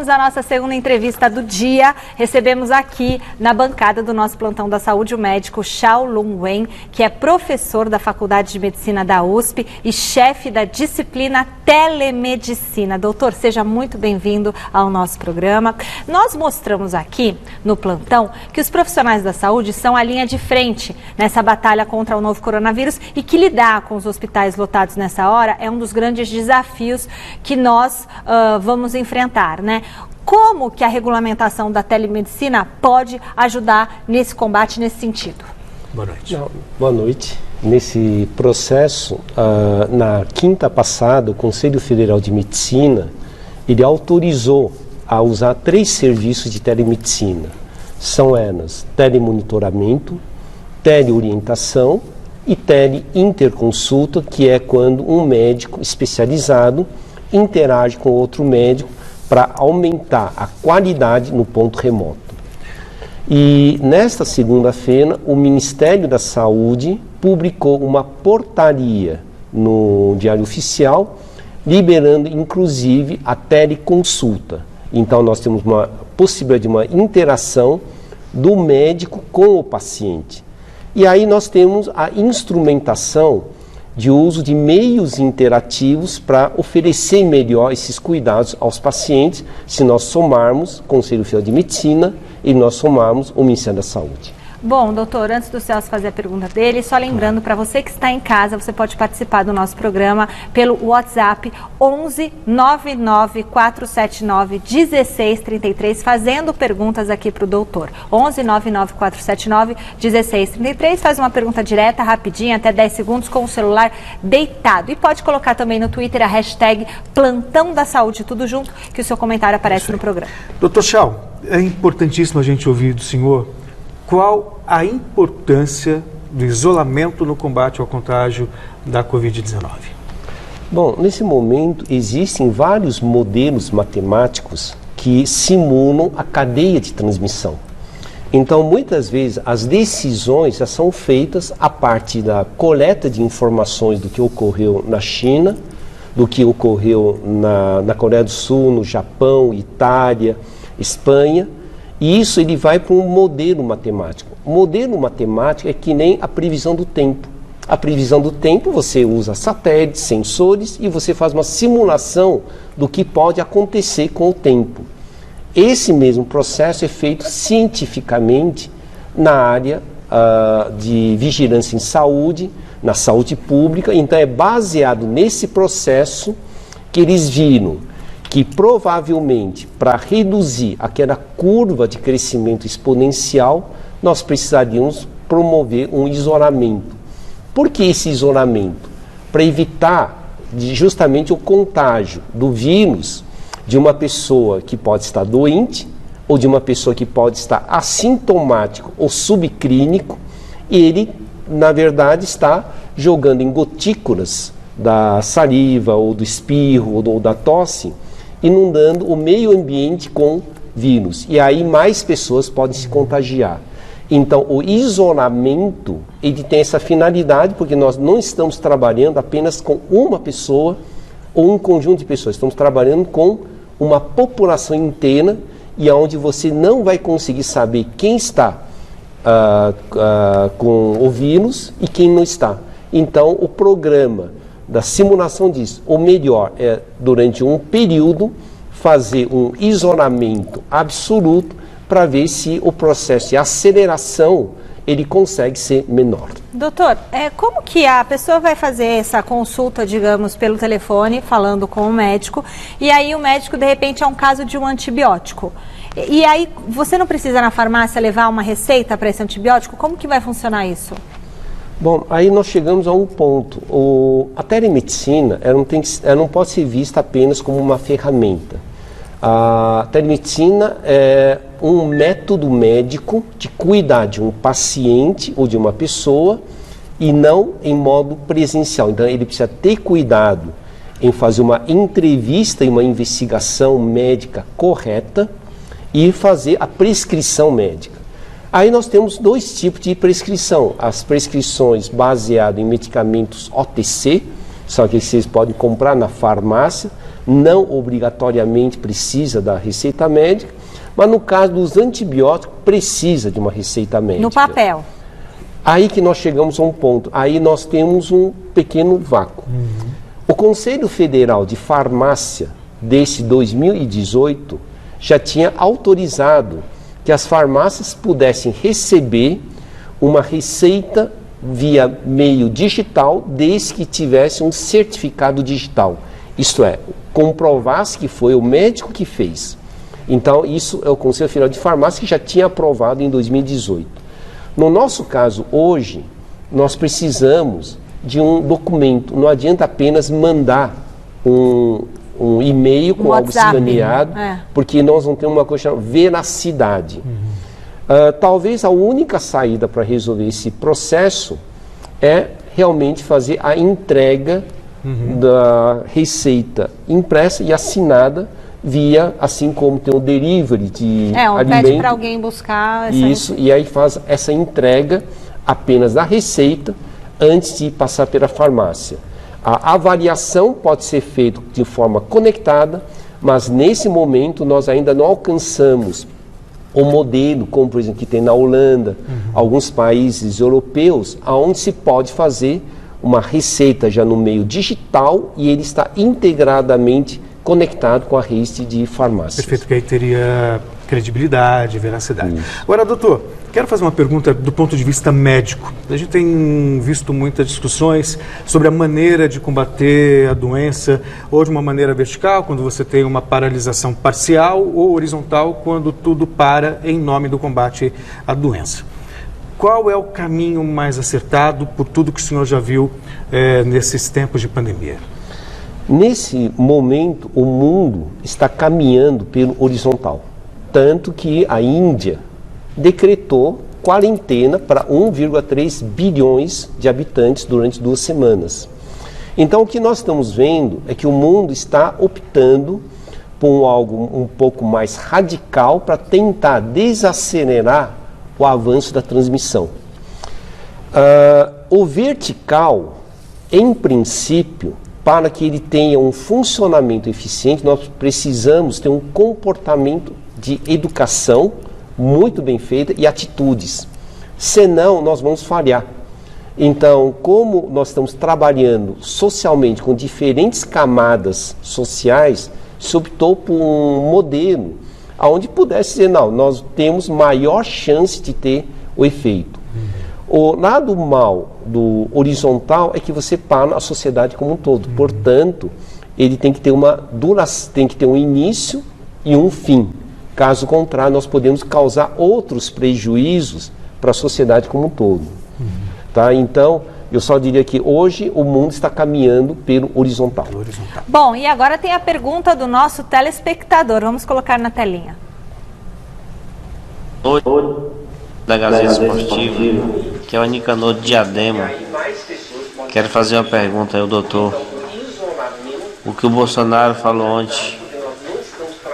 vamos à nossa segunda entrevista do dia. Recebemos aqui na bancada do nosso Plantão da Saúde o médico Xiaolong Wen, que é professor da Faculdade de Medicina da USP e chefe da disciplina Telemedicina. Doutor, seja muito bem-vindo ao nosso programa. Nós mostramos aqui no Plantão que os profissionais da saúde são a linha de frente nessa batalha contra o novo coronavírus e que lidar com os hospitais lotados nessa hora é um dos grandes desafios que nós vamos enfrentar, né? Como que a regulamentação da telemedicina pode ajudar nesse combate, nesse sentido? Boa noite. Boa noite. Nesse processo, na quinta passada, o Conselho Federal de Medicina, ele autorizou a usar 3 serviços de telemedicina. São elas telemonitoramento, teleorientação e teleinterconsulta, que é quando um médico especializado interage com outro médico para aumentar a qualidade no ponto remoto. E nesta segunda-feira, o Ministério da Saúde publicou uma portaria no Diário Oficial, liberando inclusive a teleconsulta. Então nós temos uma possibilidade de uma interação do médico com o paciente. E aí nós temos a instrumentação de uso de meios interativos para oferecer melhor esses cuidados aos pacientes, se nós somarmos o Conselho Federal de Medicina e nós somarmos o Ministério da Saúde. Bom, doutor, antes do Celso fazer a pergunta dele, só lembrando para você que está em casa, você pode participar do nosso programa pelo WhatsApp 11 99 479 1633, fazendo perguntas aqui para o doutor. 11 99 479 1633, faz uma pergunta direta, rapidinha, até 10 segundos, com o celular deitado. E pode colocar também no Twitter a hashtag Plantão da Saúde, tudo junto, que o seu comentário aparece no programa. Doutor Xiao, é importantíssimo a gente ouvir do senhor qual a importância do isolamento no combate ao contágio da Covid-19. Bom, nesse momento existem vários modelos matemáticos que simulam a cadeia de transmissão. Então, muitas vezes, as decisões já são feitas a partir da coleta de informações do que ocorreu na China, do que ocorreu na Coreia do Sul, no Japão, Itália, Espanha. E isso ele vai para um modelo matemático. O modelo matemático é que nem a previsão do tempo. A previsão do tempo, você usa satélites, sensores e você faz uma simulação do que pode acontecer com o tempo. Esse mesmo processo é feito cientificamente na área de vigilância em saúde, na saúde pública. Então é baseado nesse processo que eles viram que provavelmente, para reduzir aquela curva de crescimento exponencial, nós precisaríamos promover um isolamento. Por que esse isolamento? Para evitar justamente o contágio do vírus de uma pessoa que pode estar doente, ou de uma pessoa que pode estar assintomático ou subclínico, e ele, na verdade, está jogando em gotículas da saliva, ou do espirro, ou da tosse, inundando o meio ambiente com vírus. E aí mais pessoas podem se contagiar. Então, o isolamento, ele tem essa finalidade, porque nós não estamos trabalhando apenas com uma pessoa ou um conjunto de pessoas. Estamos trabalhando com uma população inteira e onde você não vai conseguir saber quem está com o vírus e quem não está. Então, o programa da simulação disso, ou melhor, é durante um período fazer um isolamento absoluto para ver se o processo de aceleração ele consegue ser menor. Doutor, como que a pessoa vai fazer essa consulta, digamos, pelo telefone, falando com o médico, e aí o médico, de repente, é um caso de um antibiótico. E aí você não precisa na farmácia levar uma receita para esse antibiótico? Como que vai funcionar isso? Bom, aí nós chegamos a um ponto. A telemedicina ela não pode ser vista apenas como uma ferramenta. A telemedicina é um método médico de cuidar de um paciente ou de uma pessoa e não em modo presencial. Então ele precisa ter cuidado em fazer uma entrevista e uma investigação médica correta e fazer a prescrição médica. Aí nós temos 2 tipos de prescrição. As prescrições baseadas em medicamentos OTC, são aqueles que vocês podem comprar na farmácia, não obrigatoriamente precisa da receita médica, mas no caso dos antibióticos precisa de uma receita médica. No papel. Aí que nós chegamos a um ponto, aí nós temos um pequeno vácuo. O Conselho Federal de Farmácia, desse 2018, já tinha autorizado que as farmácias pudessem receber uma receita via meio digital, desde que tivesse um certificado digital. Isto é, comprovasse que foi o médico que fez. Então, isso é o Conselho Federal de Farmácia que já tinha aprovado em 2018. No nosso caso, hoje, nós precisamos de um documento. Não adianta apenas mandar um e-mail com algo escaneado, porque nós não temos uma coisa chamada veracidade. Talvez a única saída para resolver esse processo é realmente fazer a entrega da receita impressa e assinada via, assim como tem o delivery de alimento. Pede para alguém buscar isso, e aí faz essa entrega apenas da receita antes de passar pela farmácia. A avaliação pode ser feita de forma conectada, mas nesse momento nós ainda não alcançamos o modelo, como por exemplo que tem na Holanda, alguns países europeus, onde se pode fazer uma receita já no meio digital e ele está integradamente conectado com a rede de farmácia. Perfeito, que aí teria credibilidade, veracidade. Agora, doutor, quero fazer uma pergunta do ponto de vista médico. A gente tem visto muitas discussões sobre a maneira de combater a doença, ou de uma maneira vertical, quando você tem uma paralisação parcial, ou horizontal, quando tudo para em nome do combate à doença. Qual é o caminho mais acertado por tudo que o senhor já viu nesses tempos de pandemia? Nesse momento, o mundo está caminhando pelo horizontal. Tanto que a Índia decretou quarentena para 1,3 bilhões de habitantes durante 2 semanas. Então, o que nós estamos vendo é que o mundo está optando por algo um pouco mais radical para tentar desacelerar o avanço da transmissão. O vertical, em princípio, para que ele tenha um funcionamento eficiente, nós precisamos ter um comportamento de educação muito bem feita e atitudes. Senão, nós vamos falhar. Então, como nós estamos trabalhando socialmente com diferentes camadas sociais, se optou por um modelo onde pudesse dizer, não, nós temos maior chance de ter o efeito. O lado mal do horizontal é que você para a sociedade como um todo. Portanto, ele tem que ter tem que ter um início e um fim. Caso contrário, nós podemos causar outros prejuízos para a sociedade como um todo. Tá? Então, eu só diria que hoje o mundo está caminhando pelo horizontal. Bom, e agora tem a pergunta do nosso telespectador. Vamos colocar na telinha. Oi, da Gazeta Esportiva, que é o Nicanor de Diadema. Quero fazer uma pergunta aí ao doutor. O que o Bolsonaro falou ontem,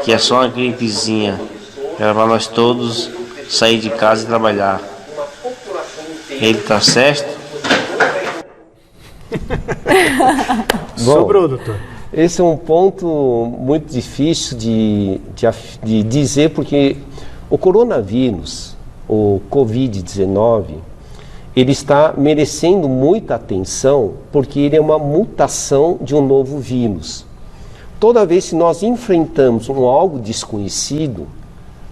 que é só uma gripezinha, era para nós todos sair de casa e trabalhar. Ele está certo? Sobrou, doutor. Esse é um ponto muito difícil de dizer, porque o coronavírus, o Covid-19, ele está merecendo muita atenção porque ele é uma mutação de um novo vírus. Toda vez que nós enfrentamos algo desconhecido,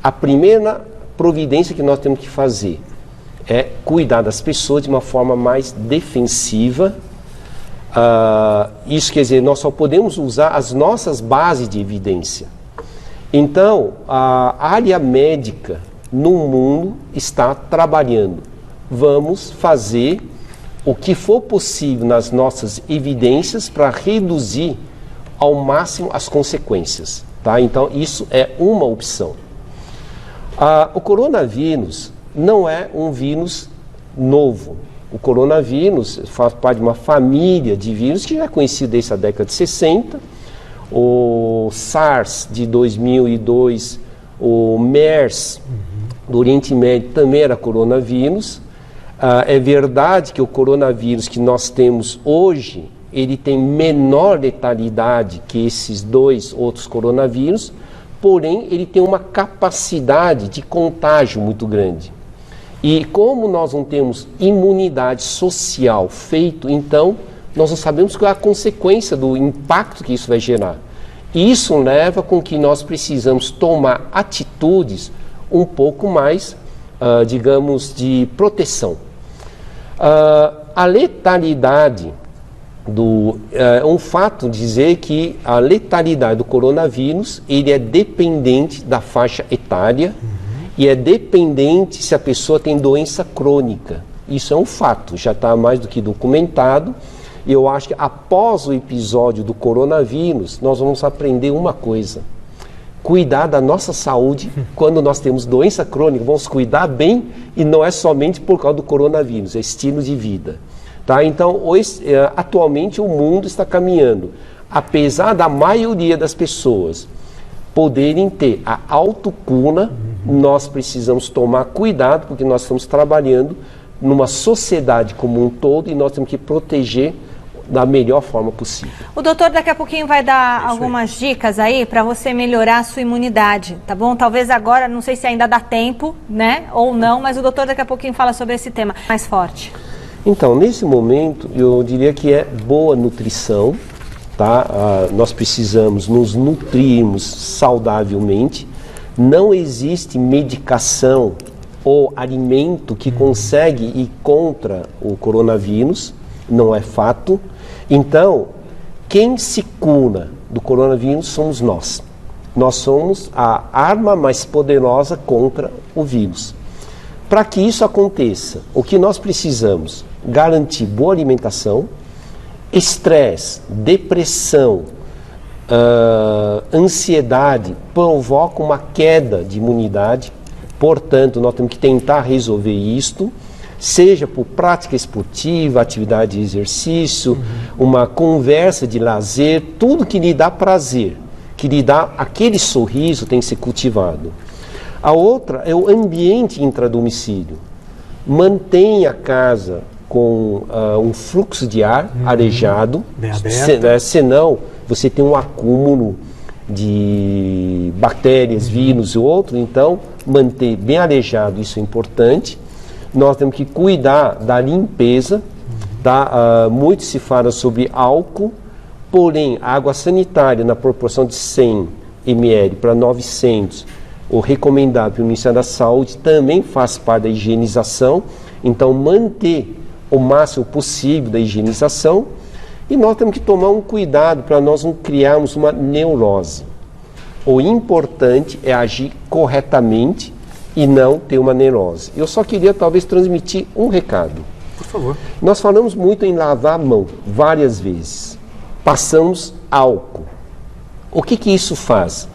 a primeira providência que nós temos que fazer é cuidar das pessoas de uma forma mais defensiva. Isso quer dizer, nós só podemos usar as nossas bases de evidência. Então, a área médica no mundo está trabalhando. Vamos fazer o que for possível nas nossas evidências para reduzir ao máximo as consequências. Tá? Então, isso é uma opção. O coronavírus não é um vírus novo. O coronavírus faz parte de uma família de vírus que já é conhecido desde a década de 60. O SARS de 2002, o MERS do Oriente Médio também era coronavírus. É verdade que o coronavírus que nós temos hoje ele tem menor letalidade que esses 2 outros coronavírus, porém ele tem uma capacidade de contágio muito grande. E como nós não temos imunidade social feito, então nós não sabemos qual é a consequência do impacto que isso vai gerar. E isso leva com que nós precisamos tomar atitudes um pouco mais, digamos, de proteção. A letalidade é um fato dizer que a letalidade do coronavírus ele é dependente da faixa etária e é dependente se a pessoa tem doença crônica. Isso é um fato, já está mais do que documentado. E eu acho que após o episódio do coronavírus, nós vamos aprender uma coisa: cuidar da nossa saúde. Quando nós temos doença crônica, vamos cuidar bem, e não é somente por causa do coronavírus, é estilo de vida. Tá? Então, atualmente o mundo está caminhando, apesar da maioria das pessoas poderem ter a autocura, nós precisamos tomar cuidado, porque nós estamos trabalhando numa sociedade como um todo e nós temos que proteger da melhor forma possível. O doutor daqui a pouquinho vai dar algumas dicas aí para você melhorar a sua imunidade, tá bom? Talvez agora, não sei se ainda dá tempo, né, ou não, mas o doutor daqui a pouquinho fala sobre esse tema mais forte. Então, nesse momento, eu diria que é boa nutrição, tá? Nós precisamos nos nutrirmos saudavelmente. Não existe medicação ou alimento que consegue ir contra o coronavírus, não é fato. Então, quem se cura do coronavírus somos nós. Nós somos a arma mais poderosa contra o vírus. Para que isso aconteça, o que nós precisamos? Garantir boa alimentação, estresse, depressão, ansiedade provoca uma queda de imunidade. Portanto, nós temos que tentar resolver isto, seja por prática esportiva, atividade de exercício, uma conversa de lazer, tudo que lhe dá prazer, que lhe dá aquele sorriso tem que ser cultivado. A outra é o ambiente intradomicílio. Mantenha a casa com um fluxo de ar arejado, senão você tem um acúmulo de bactérias, vírus e outro. Então, manter bem arejado, isso é importante. Nós temos que cuidar da limpeza, tá? Muito se fala sobre álcool, porém, a água sanitária na proporção de 100 ml para 900, o recomendado pelo Ministério da Saúde, também faz parte da higienização. Então, manter o máximo possível da higienização. E nós temos que tomar um cuidado para nós não criarmos uma neurose. O importante é agir corretamente e não ter uma neurose. Eu só queria talvez transmitir um recado. Por favor. Nós falamos muito em lavar a mão várias vezes. Passamos álcool. O que isso faz?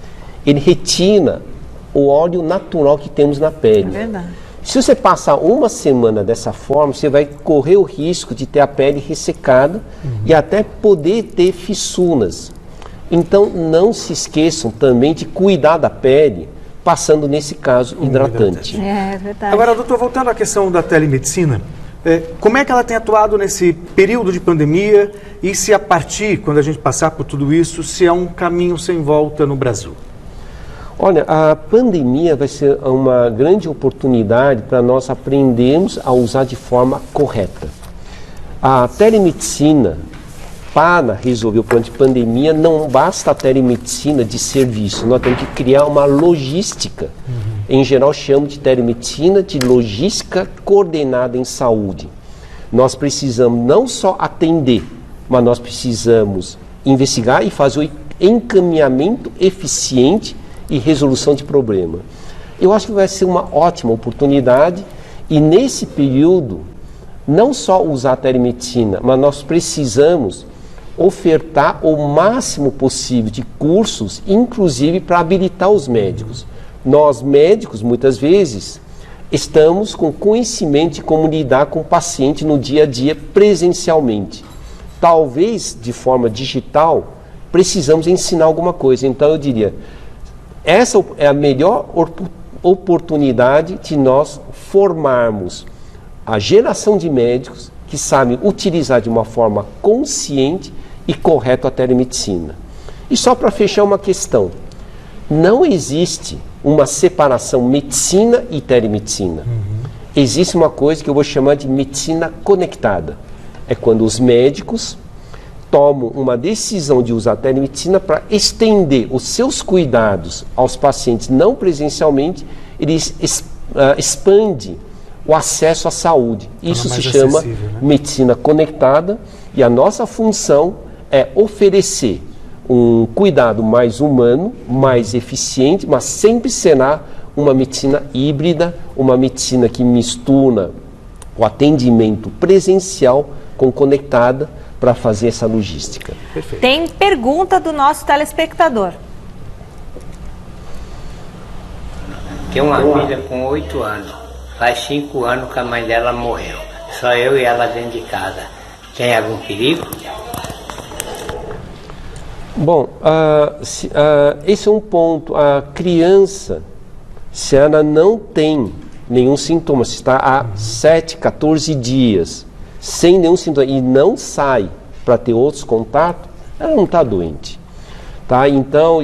Ele retira o óleo natural que temos na pele. É verdade. Se você passar uma semana dessa forma, você vai correr o risco de ter a pele ressecada e até poder ter fissuras. Então, não se esqueçam também de cuidar da pele, passando, nesse caso, hidratante. É verdade. Agora, doutor, voltando à questão da telemedicina, como é que ela tem atuado nesse período de pandemia e se a partir, quando a gente passar por tudo isso, se é um caminho sem volta no Brasil? Olha, a pandemia vai ser uma grande oportunidade para nós aprendermos a usar de forma correta. A telemedicina, para resolver o problema de pandemia, não basta a telemedicina de serviço, nós temos que criar uma logística. Em geral, chamo de telemedicina de logística coordenada em saúde. Nós precisamos não só atender, mas nós precisamos investigar e fazer o encaminhamento eficiente e resolução de problema. Eu acho que vai ser uma ótima oportunidade e nesse período, não só usar a telemedicina, mas nós precisamos ofertar o máximo possível de cursos, inclusive para habilitar os médicos. Nós médicos, muitas vezes, estamos com conhecimento de como lidar com o paciente no dia a dia presencialmente. Talvez, de forma digital, precisamos ensinar alguma coisa. Então, eu diria, essa é a melhor oportunidade de nós formarmos a geração de médicos que sabem utilizar de uma forma consciente e correta a telemedicina. E só para fechar uma questão, não existe uma separação medicina e telemedicina. Existe uma coisa que eu vou chamar de medicina conectada. É quando os médicos tomam uma decisão de usar a telemedicina para estender os seus cuidados aos pacientes não presencialmente, eles expandem o acesso à saúde. Isso se chama medicina conectada, e a nossa função é oferecer um cuidado mais humano, mais eficiente, mas sempre será uma medicina híbrida, uma medicina que mistura o atendimento presencial com conectada para fazer essa logística. Perfeito. Tem pergunta do nosso telespectador. Tem uma filha com 8 anos. Faz 5 anos que a mãe dela morreu. Só eu e ela dentro de casa. Tem algum perigo? Bom, esse é um ponto. A criança, se ela não tem nenhum sintoma, se está há 7, 14 dias sem nenhum sintoma e não sai para ter outros contatos, ela não está doente. Tá? Então,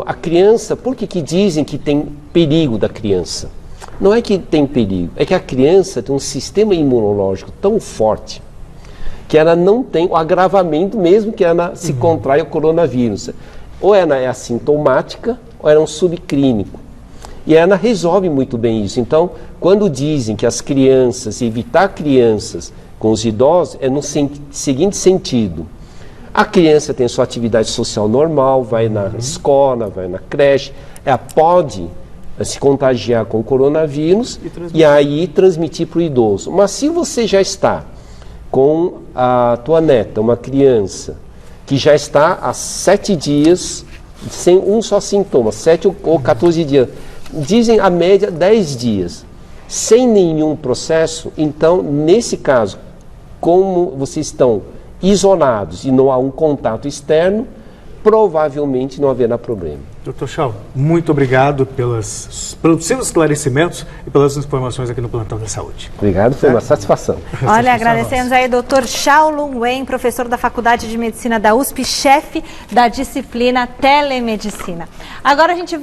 a criança, por que dizem que tem perigo da criança? Não é que tem perigo, é que a criança tem um sistema imunológico tão forte que ela não tem o agravamento mesmo que ela se contraia o coronavírus. Ou ela é assintomática, ou ela é um subclínico. E ela resolve muito bem isso. Então, quando dizem que as crianças, evitar crianças com os idosos, é no seguinte sentido. A criança tem sua atividade social normal, vai na escola, vai na creche, ela pode se contagiar com o coronavírus e aí transmitir para o idoso. Mas se você já está com a tua neta, uma criança, que já está há 7 dias, sem um só sintoma, 7 ou 14 dias, dizem a média 10 dias, sem nenhum processo, então, nesse caso, como vocês estão isolados e não há um contato externo, provavelmente não haverá problema. Dr. Chau, muito obrigado pelos seus esclarecimentos e pelas informações aqui no Plantão da Saúde. Obrigado, foi uma satisfação. Olha, agradecemos aí Dr. Xiaolong Wen, professor da Faculdade de Medicina da USP, chefe da disciplina Telemedicina. Agora a gente